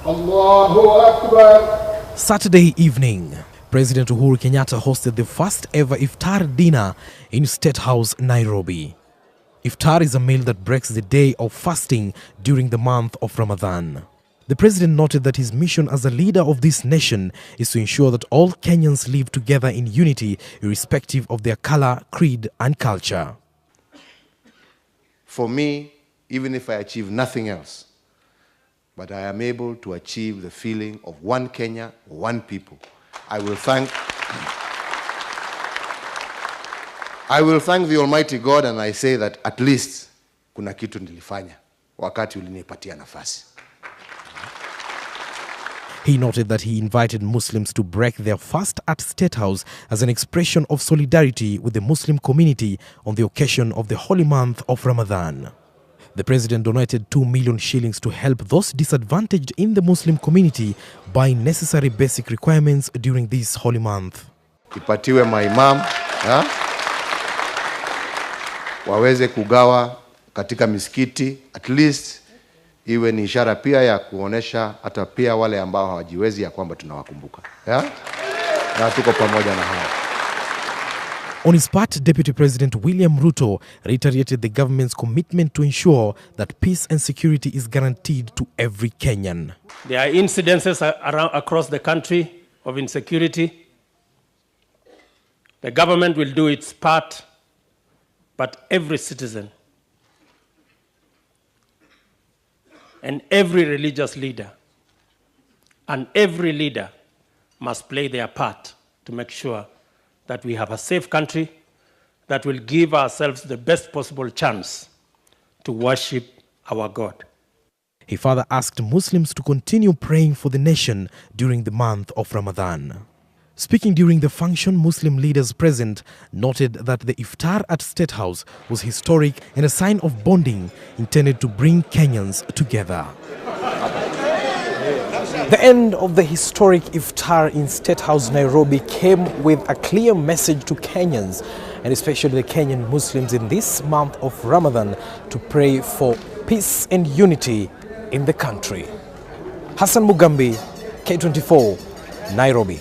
Allahu Akbar. Saturday evening, President Uhuru Kenyatta hosted the first ever iftar dinner in State House, Nairobi. Iftar is a meal that breaks the day of fasting during the month of Ramadan. The president noted that his mission as a leader of this nation is to ensure that all Kenyans live together in unity, irrespective of their color, creed, and culture. For me, even if I achieve nothing else, but I am able to achieve the feeling of one Kenya, one people, I will thank the Almighty God, and I say that at least kuna kitu nilifanya wakati ulinipatia nafasi. He noted that he invited Muslims to break their fast at State House as an expression of solidarity with the Muslim community on the occasion of the holy month of Ramadan. The president donated 2 million shillings to help those disadvantaged in the Muslim community buy necessary basic requirements during this holy month. Ipatiwe maimam waweze kugawa katika misikiti, at least iwe ni ishara pia ya kuonesha hata pia wale ambao hawajiwezi ya kwamba tunawakumbuka. Na tuko pamoja na hao. On his part, Deputy President William Ruto reiterated the government's commitment to ensure that peace and security is guaranteed to every Kenyan. There are incidences across the country of insecurity. The government will do its part, but every citizen and every religious leader and every leader must play their part to make sure that we have a safe country that will give ourselves the best possible chance to worship our God. He further asked Muslims to continue praying for the nation during the month of Ramadan. Speaking during the function, Muslim leaders present noted that the iftar at State House was historic and a sign of bonding intended to bring Kenyans together. The end of the historic iftar in State House, Nairobi came with a clear message to Kenyans, and especially the Kenyan Muslims in this month of Ramadan, to pray for peace and unity in the country. Hassan Mugambi, K24, Nairobi.